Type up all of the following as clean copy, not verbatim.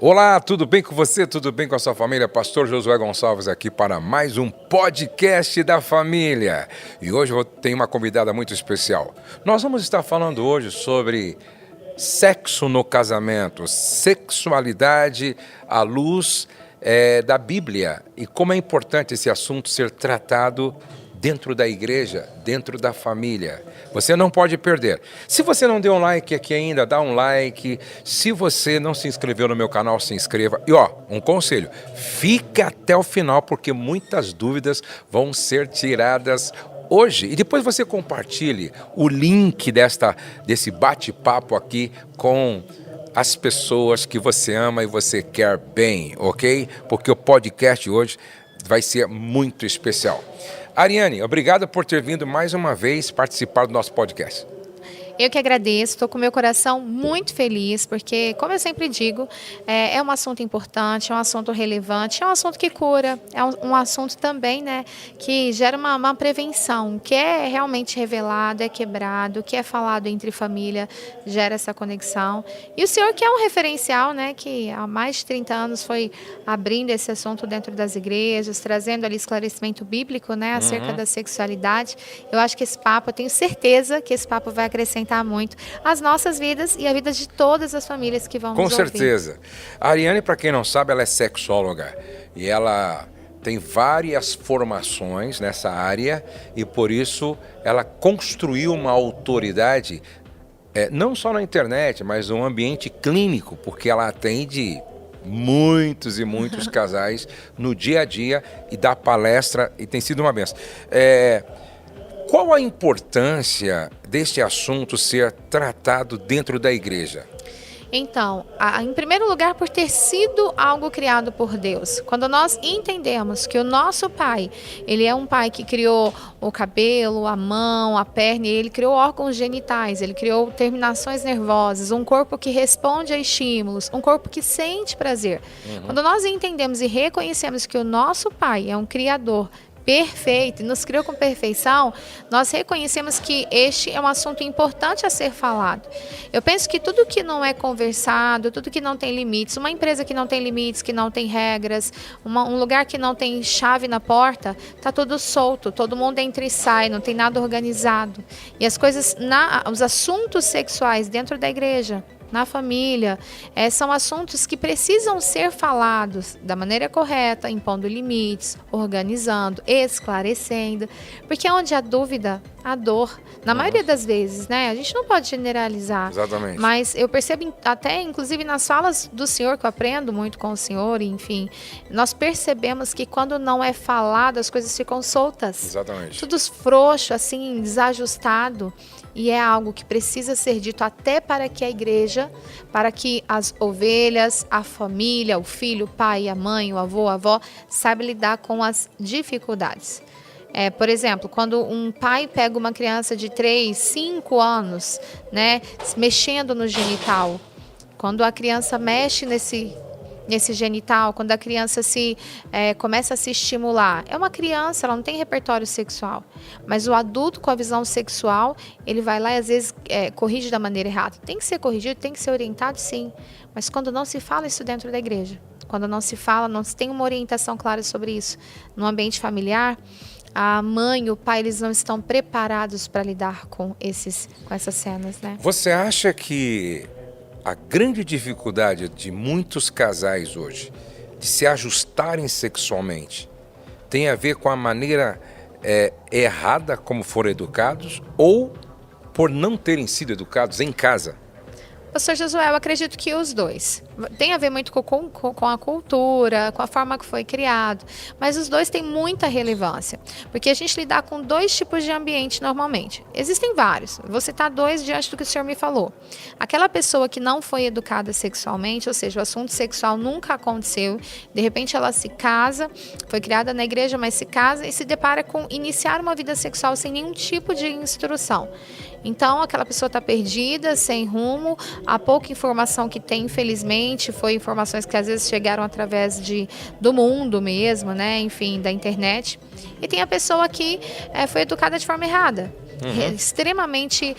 Olá, tudo bem com você? Tudo bem com a sua família? Pastor Josué Gonçalves aqui para mais um podcast da família. E hoje eu tenho uma convidada muito especial. Nós vamos estar falando hoje sobre sexo no casamento, sexualidade à luz da Bíblia e como é importante esse assunto ser tratado dentro da igreja, dentro da família. Você não pode perder. Se você não deu um like aqui ainda, dá um like. Se você não se inscreveu no meu canal, se inscreva. E um conselho, fica até o final, porque muitas dúvidas vão ser tiradas hoje. E depois você compartilhe o link desse bate-papo aqui com as pessoas que você ama e você quer bem, ok? Porque o podcast hoje vai ser muito especial. Ariane, obrigado por ter vindo mais uma vez participar do nosso podcast. Eu que agradeço, estou com meu coração muito feliz, porque, como eu sempre digo, é um assunto importante, é um assunto relevante, é um assunto que cura, é um assunto também, né, que gera uma prevenção, que é realmente revelado, é quebrado, que é falado entre família, gera essa conexão. E o senhor que é um referencial, né, que há mais de 30 anos foi abrindo esse assunto dentro das igrejas, trazendo ali esclarecimento bíblico, né, acerca da sexualidade. Eu acho que esse papo, eu tenho certeza que esse papo vai acrescentar muito as nossas vidas e a vida de todas as famílias que vão nos ouvir. Com certeza. A Ariane, para quem não sabe, ela é sexóloga e ela tem várias formações nessa área e por isso ela construiu uma autoridade não só na internet, mas no ambiente clínico, porque ela atende muitos e muitos casais no dia a dia e dá palestra e tem sido uma benção. Qual a importância deste assunto ser tratado dentro da igreja? Então, em primeiro lugar, por ter sido algo criado por Deus. Quando nós entendemos que o nosso Pai, Ele é um Pai que criou o cabelo, a mão, a perna, e Ele criou órgãos genitais, Ele criou terminações nervosas, um corpo que responde a estímulos, um corpo que sente prazer. Quando nós entendemos e reconhecemos que o nosso Pai é um Criador perfeito, nos criou com perfeição, nós reconhecemos que este é um assunto importante a ser falado. Eu penso que tudo que não é conversado, tudo que não tem limites, uma empresa que não tem limites, que não tem regras, um lugar que não tem chave na porta, está tudo solto, todo mundo entra e sai, não tem nada organizado. E as coisas, os assuntos sexuais dentro da igreja, na família, são assuntos que precisam ser falados da maneira correta, impondo limites, organizando, esclarecendo, porque onde há dúvida, há dor. Na maioria das vezes, né? A gente não pode generalizar. Exatamente. Mas eu percebo até, inclusive, nas falas do senhor, que eu aprendo muito com o senhor, enfim, nós percebemos que quando não é falado, as coisas ficam soltas. Exatamente. Tudo frouxo, assim, desajustado. E é algo que precisa ser dito até para que a igreja, para que as ovelhas, a família, o filho, o pai, a mãe, o avô, a avó, saibam lidar com as dificuldades. Por exemplo, quando um pai pega uma criança de 3, 5 anos, né, mexendo no genital, quando a criança mexe nesse genital, quando a criança começa a se estimular. É uma criança, ela não tem repertório sexual. Mas o adulto com a visão sexual, ele vai lá e às vezes corrige da maneira errada. Tem que ser corrigido, tem que ser orientado, sim. Mas quando não se fala isso dentro da igreja, quando não se fala, não se tem uma orientação clara sobre isso, no ambiente familiar, a mãe e o pai, eles não estão preparados para lidar com essas cenas, né? Você acha que a grande dificuldade de muitos casais hoje de se ajustarem sexualmente tem a ver com a maneira errada como foram educados ou por não terem sido educados em casa? Pastor Josué, eu acredito que os dois. Tem a ver muito com a cultura, com a forma que foi criado, mas os dois têm muita relevância, porque a gente lidar com dois tipos de ambiente normalmente. Existem vários, vou citar dois diante do que o senhor me falou. Aquela pessoa que não foi educada sexualmente, ou seja, o assunto sexual nunca aconteceu, de repente ela se casa, foi criada na igreja, mas se casa e se depara com iniciar uma vida sexual sem nenhum tipo de instrução. Então, aquela pessoa está perdida, sem rumo, há pouca informação que tem, infelizmente, foi informações que às vezes chegaram através do mundo mesmo, né? Enfim, da internet. E tem a pessoa que foi educada de forma errada. extremamente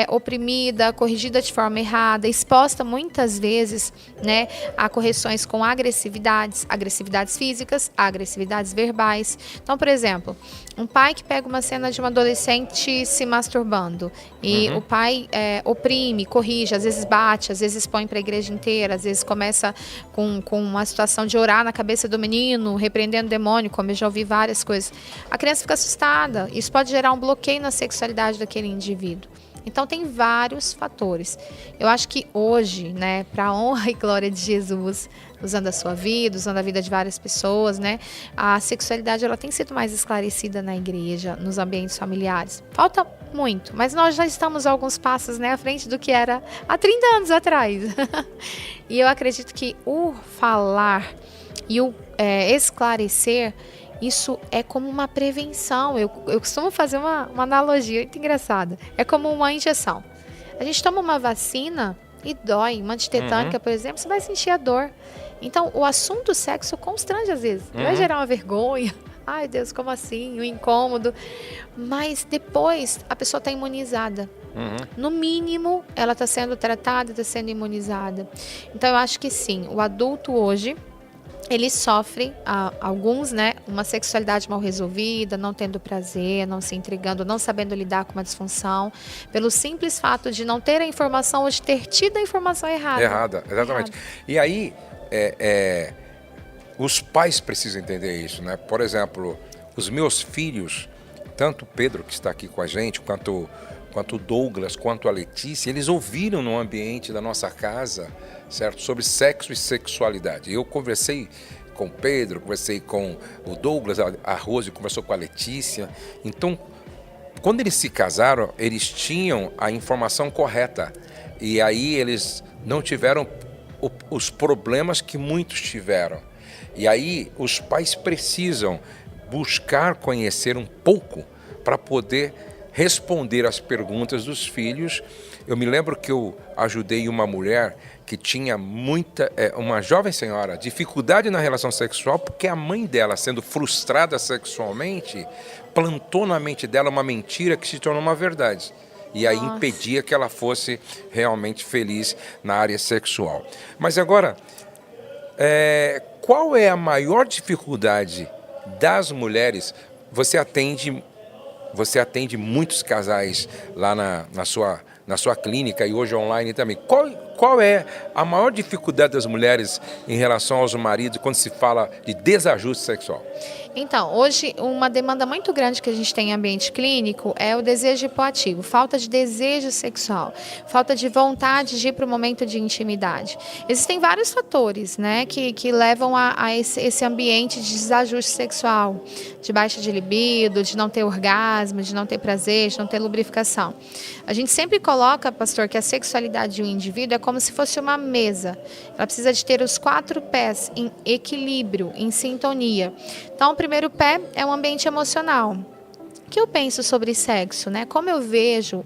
oprimida, corrigida de forma errada, exposta muitas vezes, né, a correções com agressividades físicas, agressividades verbais. Então, por exemplo, um pai que pega uma cena de um adolescente se masturbando e o pai oprime, corrige, às vezes bate, às vezes põe para a igreja inteira, às vezes começa com uma situação de orar na cabeça do menino, repreendendo o demônio, como eu já ouvi várias coisas. A criança fica assustada, isso pode gerar um bloqueio na sexualidade daquele indivíduo. Então, tem vários fatores. Eu acho que hoje, né, para a honra e glória de Jesus, usando a sua vida, usando a vida de várias pessoas, né, a sexualidade ela tem sido mais esclarecida na igreja, nos ambientes familiares. Falta muito, mas nós já estamos alguns passos, né, à frente do que era há 30 anos atrás. E eu acredito que o falar e o esclarecer, isso é como uma prevenção. Eu costumo fazer uma analogia muito engraçada. É como uma injeção. A gente toma uma vacina e dói. Uma antitetânica, por exemplo, você vai sentir a dor. Então, o assunto sexo constrange às vezes. Vai gerar uma vergonha. Ai, Deus, como assim? Um incômodo. Mas depois, a pessoa está imunizada. No mínimo, ela está sendo tratada, está sendo imunizada. Então, eu acho que sim, o adulto hoje, ele sofre, alguns, né, uma sexualidade mal resolvida, não tendo prazer, não se intrigando, não sabendo lidar com uma disfunção, pelo simples fato de não ter a informação ou de ter tido a informação errada. Errada, exatamente. E aí, os pais precisam entender isso, né? Por exemplo, os meus filhos, tanto o Pedro, que está aqui com a gente, quanto o Douglas, quanto a Letícia, eles ouviram no ambiente da nossa casa, certo, sobre sexo e sexualidade. Eu conversei com o Pedro, conversei com o Douglas, a Rose conversou com a Letícia. Então, quando eles se casaram, eles tinham a informação correta. E aí eles não tiveram os problemas que muitos tiveram. E aí os pais precisam buscar conhecer um pouco para poder responder às perguntas dos filhos. Eu me lembro que eu ajudei uma mulher que tinha uma jovem senhora, dificuldade na relação sexual, porque a mãe dela, sendo frustrada sexualmente, plantou na mente dela uma mentira que se tornou uma verdade. E aí impedia que ela fosse realmente feliz na área sexual. Mas agora, qual é a maior dificuldade das mulheres? Você atende muitos casais lá na sua clínica e hoje online também. Qual é a maior dificuldade das mulheres em relação aos maridos quando se fala de desajuste sexual? Então, hoje, uma demanda muito grande que a gente tem em ambiente clínico é o desejo hipoativo, falta de desejo sexual, falta de vontade de ir para o momento de intimidade. Existem vários fatores, né, que levam a esse ambiente de desajuste sexual, de baixa de libido, de não ter orgasmo, de não ter prazer, de não ter lubrificação. A gente sempre coloca, pastor, que a sexualidade de um indivíduo é como se fosse uma mesa. Ela precisa de ter os 4 pés em equilíbrio, em sintonia. Então, o primeiro pé é um ambiente emocional. O que eu penso sobre sexo, né? Como eu vejo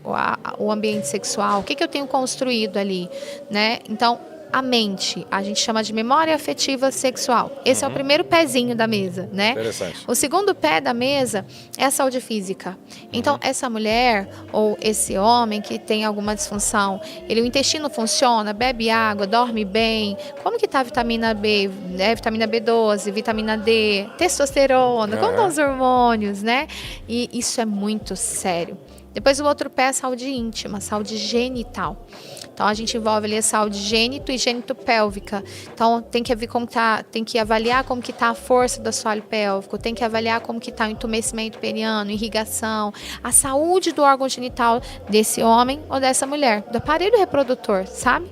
o ambiente sexual, o que eu tenho construído ali, né? Então, a mente, a gente chama de memória afetiva sexual. Esse é o primeiro pezinho da mesa, né? Interessante. O segundo pé da mesa é a saúde física. Então, essa mulher ou esse homem que tem alguma disfunção, o intestino funciona, bebe água, dorme bem. Como que tá a vitamina B, né? Vitamina B12, vitamina D, testosterona, como estão os hormônios, né? E isso é muito sério. Depois o outro pé é a saúde íntima, saúde genital. Então a gente envolve ali a saúde gênito e gênito-pélvica. Então tem que avaliar como que está a força do assoalho pélvico, tem que avaliar como que está o entumecimento periano, irrigação, a saúde do órgão genital desse homem ou dessa mulher, do aparelho reprodutor, sabe?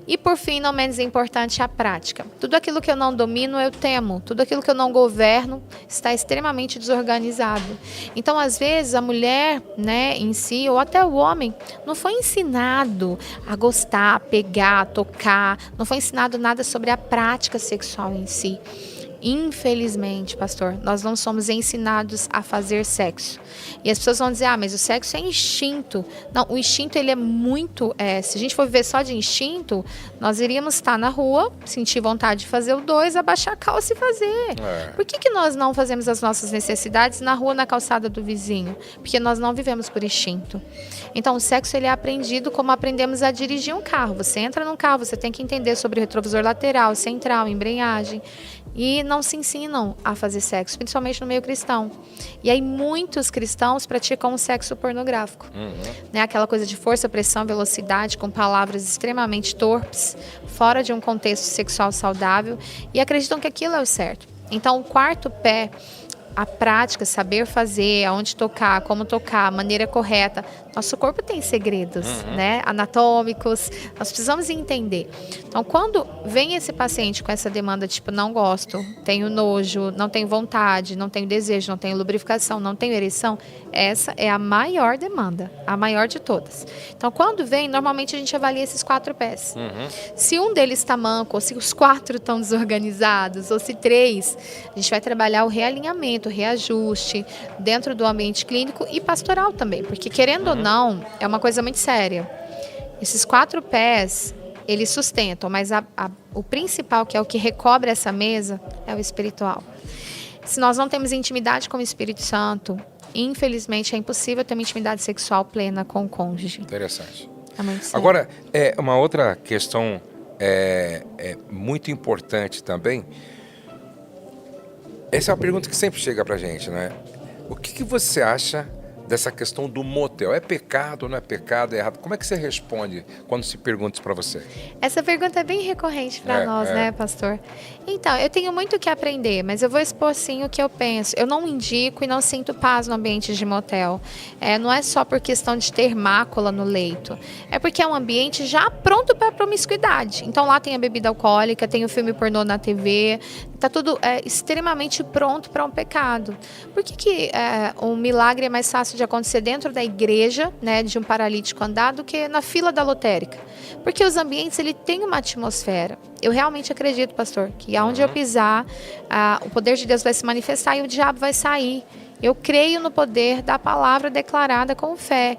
E por fim, não menos importante, a prática. Tudo aquilo que eu não domino, eu temo. Tudo aquilo que eu não governo está extremamente desorganizado. Então, às vezes, a mulher, né, em si, ou até o homem, não foi ensinado a gostar, a pegar, a tocar, não foi ensinado nada sobre a prática sexual em si. Infelizmente, pastor, nós não somos ensinados a fazer sexo. E as pessoas vão dizer, mas o sexo é instinto. Não, o instinto ele é muito... se a gente for viver só de instinto, nós iríamos estar na rua, sentir vontade de fazer o 2, abaixar a calça e fazer. Por que nós não fazemos as nossas necessidades na rua, na calçada do vizinho? Porque nós não vivemos por instinto. Então, o sexo ele é aprendido como aprendemos a dirigir um carro. Você entra num carro, você tem que entender sobre o retrovisor lateral, central, embreagem. E não se ensinam a fazer sexo, principalmente no meio cristão. E aí muitos cristãos praticam um sexo pornográfico. Né? Aquela coisa de força, pressão, velocidade, com palavras extremamente torpes, fora de um contexto sexual saudável, e acreditam que aquilo é o certo. Então, o quarto pé, a prática, saber fazer, aonde tocar, como tocar, a maneira correta. Nosso corpo tem segredos, né, anatômicos, nós precisamos entender. Então, quando vem esse paciente com essa demanda, tipo, não gosto, tenho nojo, não tenho vontade, não tenho desejo, não tenho lubrificação, não tenho ereção, essa é a maior demanda, a maior de todas. Então, quando vem, normalmente a gente avalia esses 4 pés. Se um deles está manco, ou se os 4 estão desorganizados, ou se 3, a gente vai trabalhar o realinhamento, o reajuste dentro do ambiente clínico e pastoral também, porque querendo ou não, é uma coisa muito séria. Esses 4 pés, eles sustentam, mas o principal, que é o que recobre essa mesa, é o espiritual. Se nós não temos intimidade com o Espírito Santo, infelizmente é impossível ter uma intimidade sexual plena com o cônjuge. Interessante. É muito sério. Agora, uma outra questão muito importante também. Essa é uma pergunta que sempre chega pra gente, né? O que você acha dessa questão do motel? É pecado, não é pecado, é errado? Como é que você responde quando se pergunta isso para você? Essa pergunta é bem recorrente para nós, né, pastor? Então, eu tenho muito o que aprender, mas eu vou expor sim o que eu penso. Eu não indico e não sinto paz no ambiente de motel. Não é só por questão de ter mácula no leito. É porque é um ambiente já pronto para promiscuidade. Então, lá tem a bebida alcoólica, tem o filme pornô na TV, tá tudo extremamente pronto para um pecado. Por que um milagre é mais fácil de acontecer dentro da igreja, né, de um paralítico andar, do que na fila da lotérica? Porque os ambientes, ele tem uma atmosfera. Eu realmente acredito, pastor, que aonde eu pisar, o poder de Deus vai se manifestar e o diabo vai sair. Eu creio no poder da palavra declarada com fé.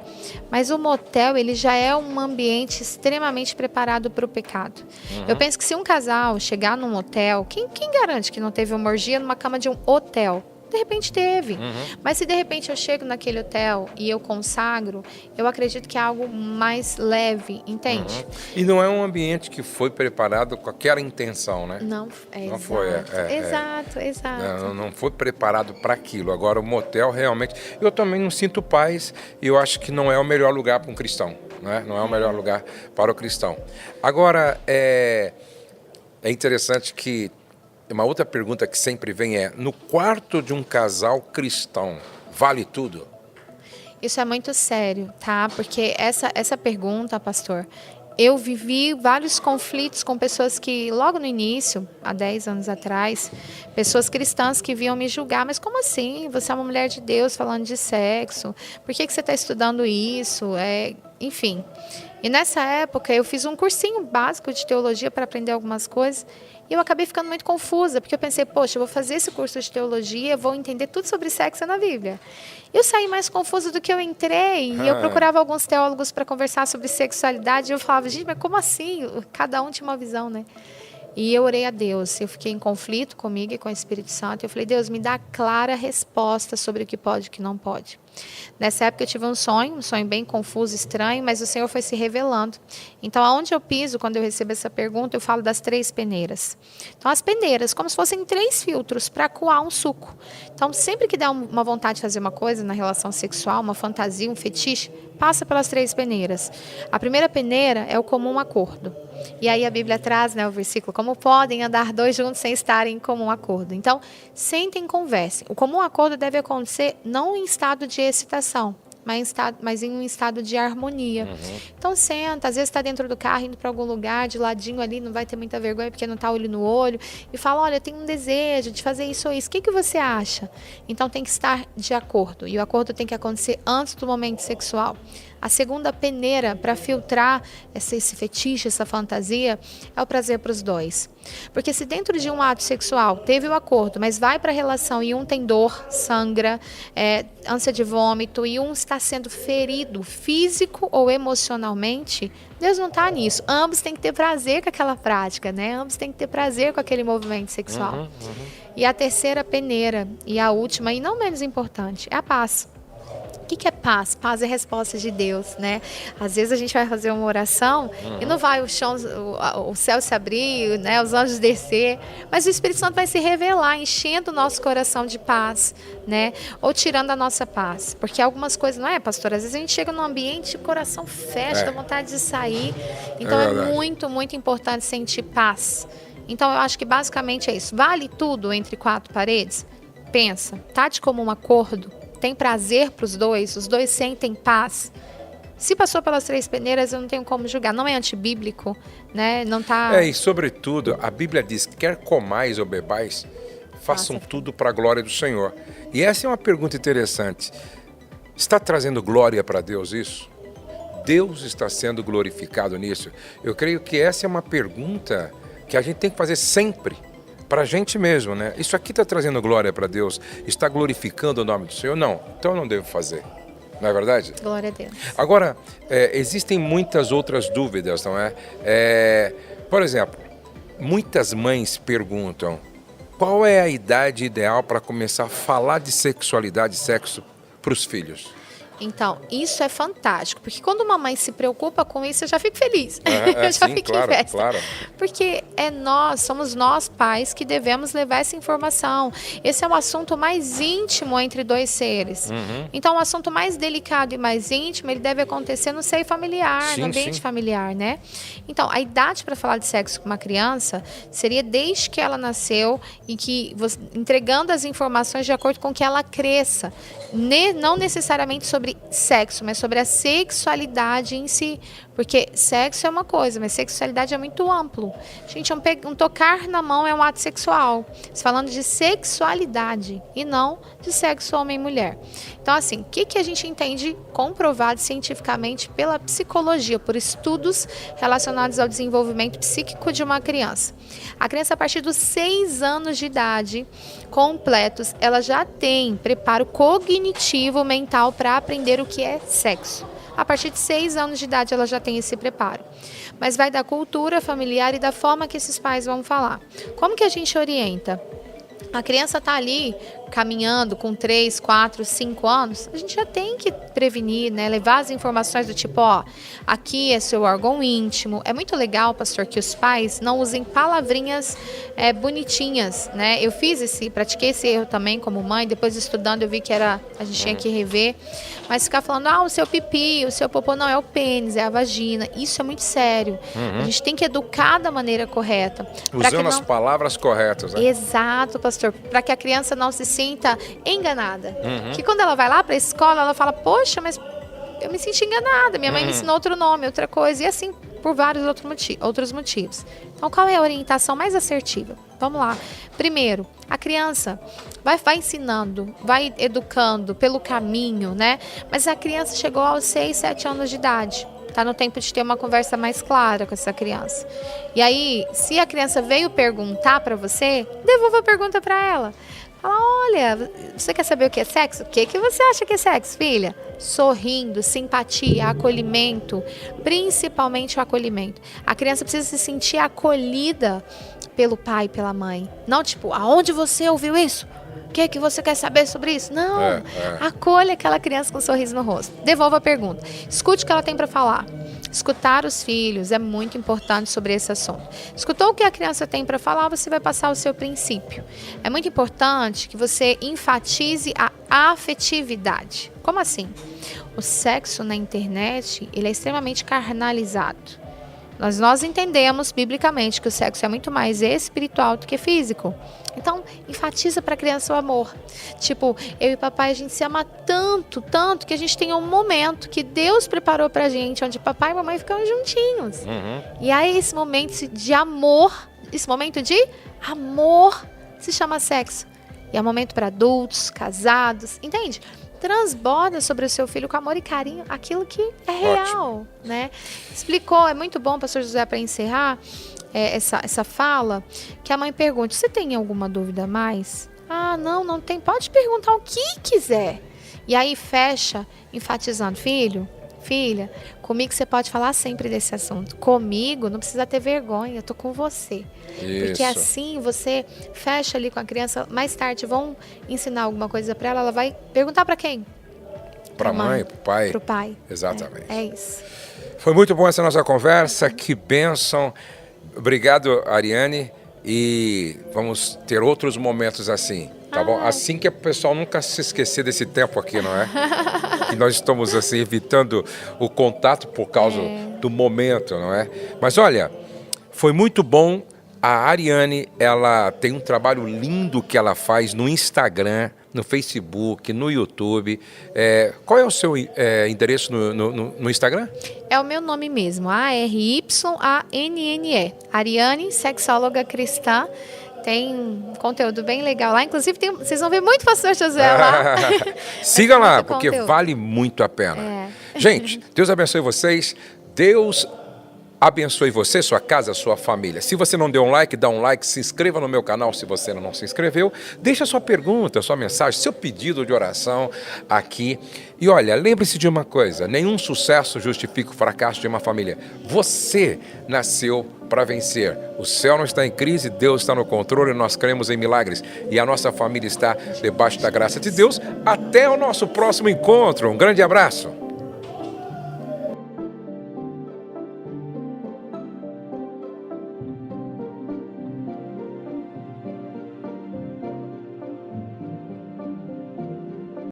Mas o motel, ele já é um ambiente extremamente preparado para o pecado. Eu penso que se um casal chegar num hotel, quem garante que não teve uma orgia numa cama de um hotel? De repente teve. Mas se de repente eu chego naquele hotel e eu consagro, eu acredito que é algo mais leve, entende? E não é um ambiente que foi preparado com aquela intenção, né? Não, não foi. Exato. Não foi preparado para aquilo. Agora, o motel realmente... Eu também não sinto paz e eu acho que não é o melhor lugar para um cristão, né? Não é o melhor lugar para o cristão. Agora, é interessante que uma outra pergunta que sempre vem no quarto de um casal cristão, vale tudo? Isso é muito sério, tá? Porque essa pergunta, pastor, eu vivi vários conflitos com pessoas que, logo no início, há 10 anos atrás, pessoas cristãs que vinham me julgar, mas como assim? Você é uma mulher de Deus falando de sexo, por que você está estudando isso? Enfim. E nessa época eu fiz um cursinho básico de teologia para aprender algumas coisas e eu acabei ficando muito confusa, porque eu pensei, poxa, eu vou fazer esse curso de teologia, vou entender tudo sobre sexo na Bíblia. Eu saí mais confusa do que eu entrei e eu procurava alguns teólogos para conversar sobre sexualidade e eu falava, gente, mas como assim? Cada um tinha uma visão, né? E eu orei a Deus, eu fiquei em conflito comigo e com o Espírito Santo. Eu falei, Deus, me dá clara resposta sobre o que pode e o que não pode. Nessa época eu tive um sonho bem confuso, estranho, mas o Senhor foi se revelando. Então, aonde eu piso, quando eu recebo essa pergunta, eu falo das 3 peneiras. Então, as peneiras, como se fossem 3 filtros para coar um suco. Então, sempre que der uma vontade de fazer uma coisa na relação sexual, uma fantasia, um fetiche, passa pelas 3 peneiras. A primeira peneira é o comum acordo. E aí a Bíblia traz, né, o versículo, como podem andar 2 juntos sem estarem em comum acordo. Então, sentem e conversem. O comum acordo deve acontecer não em estado de excitação, mas em um estado de harmonia. Então, senta, às vezes está dentro do carro, indo para algum lugar, de ladinho ali, não vai ter muita vergonha, porque não está olho no olho, e fala, olha, eu tenho um desejo de fazer isso ou isso, o que você acha? Então, tem que estar de acordo, e o acordo tem que acontecer antes do momento sexual. A segunda peneira para filtrar esse fetiche, essa fantasia, é o prazer para os 2. Porque se dentro de um ato sexual teve o acordo, mas vai para a relação e um tem dor, sangra, ânsia de vômito e um está sendo ferido físico ou emocionalmente, Deus não está nisso. Ambos têm que ter prazer com aquela prática, né? Ambos têm que ter prazer com aquele movimento sexual. E a terceira peneira e a última, e não menos importante, é a paz. O que é paz? Paz é resposta de Deus, né? Às vezes a gente vai fazer uma oração e não vai o céu se abrir, né? Os anjos descer, mas o Espírito Santo vai se revelar, enchendo o nosso coração de paz, né? Ou tirando a nossa paz. Porque algumas coisas, não é, pastor? Às vezes a gente chega num ambiente e o coração fecha, dá vontade de sair. Então é muito, muito importante sentir paz. Então eu acho que basicamente é isso. Vale tudo entre quatro paredes? Pensa, tá de comum acordo? Tem prazer para os dois sentem paz. Se passou pelas três peneiras, eu não tenho como julgar. Não é antibíblico, né? Não tá... E sobretudo, a Bíblia diz, quer comais ou bebais, façam tudo para a glória do Senhor. E essa é uma pergunta interessante. Está trazendo glória para Deus isso? Deus está sendo glorificado nisso? Eu creio que essa é uma pergunta que a gente tem que fazer sempre. Para a gente mesmo, né? Isso aqui está trazendo glória para Deus? Está glorificando o nome do Senhor? Não. Então eu não devo fazer. Não é verdade? Glória a Deus. Agora, existem muitas outras dúvidas, não é? Por exemplo, muitas mães perguntam qual é a idade ideal para começar a falar de sexualidade e sexo para os filhos? Então, isso é fantástico, porque quando uma mãe se preocupa com isso, eu já fico feliz. Eu já fico em festa. Claro. Porque somos nós pais que devemos levar essa informação. Esse é um assunto mais íntimo entre dois seres. Então, o assunto mais delicado e mais íntimo, ele deve acontecer no seio familiar, no ambiente familiar, né? Então, a idade para falar de sexo com uma criança seria desde que ela nasceu e que entregando as informações de acordo com que ela cresça. Não necessariamente sobre sexo, mas sobre a sexualidade em si. Porque sexo é uma coisa, mas sexualidade é muito amplo. Gente, um tocar na mão é um ato sexual. Você falando de sexualidade e não de sexo homem e mulher. Então, assim, o que a gente entende comprovado cientificamente pela psicologia, por estudos relacionados ao desenvolvimento psíquico de uma criança? A criança, a partir dos 6 anos de idade completos, ela já tem preparo cognitivo mental para aprender o que é sexo. A partir de 6 anos de idade ela já tem esse preparo. Mas vai da cultura familiar e da forma que esses pais vão falar. Como que a gente orienta? A criança está ali caminhando com 3, 4, 5 anos, a gente já tem que prevenir, né? Levar as informações do tipo, aqui é seu órgão íntimo. É muito legal, pastor, que os pais não usem palavrinhas bonitinhas, né? Eu pratiquei esse erro também como mãe, depois estudando eu vi que a gente tinha que rever. Mas ficar falando, o seu pipi, o seu popô, não, é o pênis, é a vagina. Isso é muito sério. A gente tem que educar da maneira correta. Usando as palavras corretas, né? Exato, pastor. Para que a criança não se sinta enganada. Que quando ela vai lá para a escola, ela fala, poxa, mas eu me senti enganada. Minha mãe me ensinou outro nome, outra coisa. E assim, por vários outros motivos. Então, qual é a orientação mais assertiva? Vamos lá. Primeiro, a criança vai ensinando, vai educando pelo caminho, né? Mas a criança chegou aos 6, 7 anos de idade. Está no tempo de ter uma conversa mais clara com essa criança. E aí, se a criança veio perguntar para você, devolva a pergunta para ela. Fala, olha, você quer saber o que é sexo? O que você acha que é sexo, filha? Sorrindo, simpatia, acolhimento, principalmente o acolhimento. A criança precisa se sentir acolhida pelo pai e pela mãe. Não tipo, aonde você ouviu isso? O que você quer saber sobre isso? Não, acolha aquela criança com um sorriso no rosto. Devolva a pergunta. Escute o que ela tem para falar. Escutar os filhos é muito importante sobre esse assunto. Escutou o que a criança tem para falar, você vai passar o seu princípio. É muito importante que você enfatize a afetividade. Como assim? O sexo na internet, ele é extremamente carnalizado. Nós entendemos biblicamente que o sexo é muito mais espiritual do que físico. Então, enfatiza para a criança o amor. Tipo, eu e papai, a gente se ama tanto, tanto, que a gente tem um momento que Deus preparou para a gente, onde papai e mamãe ficam juntinhos. E aí esse momento de amor se chama sexo. E é um momento para adultos, casados, entende? Transborda sobre o seu filho com amor e carinho aquilo que é real, né? Explicou, é muito bom, pastor José, para encerrar. essa fala, que a mãe pergunte: você tem alguma dúvida a mais? Ah, não tem. Pode perguntar o que quiser. E aí fecha, enfatizando: filho, filha, comigo você pode falar sempre desse assunto. Comigo não precisa ter vergonha, eu tô com você. Isso. Porque assim você fecha ali com a criança. Mais tarde vão ensinar alguma coisa para ela, ela vai perguntar para quem? Para a mãe, para o pai. Para o pai. Exatamente. É isso. Foi muito bom essa nossa conversa, que bênção. Obrigado, Ariane, e vamos ter outros momentos assim, tá bom? Assim que o pessoal nunca se esquecer desse tempo aqui, não é? Que nós estamos assim evitando o contato por causa do momento, não é? Mas olha, foi muito bom. A Ariane, ela tem um trabalho lindo que ela faz no Instagram, no Facebook, no YouTube. Qual é o seu endereço no Instagram? É o meu nome mesmo, ARYANNE. Ariane, sexóloga cristã. Tem conteúdo bem legal lá. Inclusive, vocês vão ver muito pastor Josué lá. Siga lá, porque conteúdo. vale muito a pena. Gente, Deus abençoe vocês. Deus abençoe você, sua casa, sua família. Se você não deu um like, dá um like, se inscreva no meu canal se você não se inscreveu. Deixa sua pergunta, sua mensagem, seu pedido de oração aqui. E olha, lembre-se de uma coisa: nenhum sucesso justifica o fracasso de uma família. Você nasceu para vencer. O céu não está em crise, Deus está no controle, nós cremos em milagres. E a nossa família está debaixo da graça de Deus. Até o nosso próximo encontro. Um grande abraço.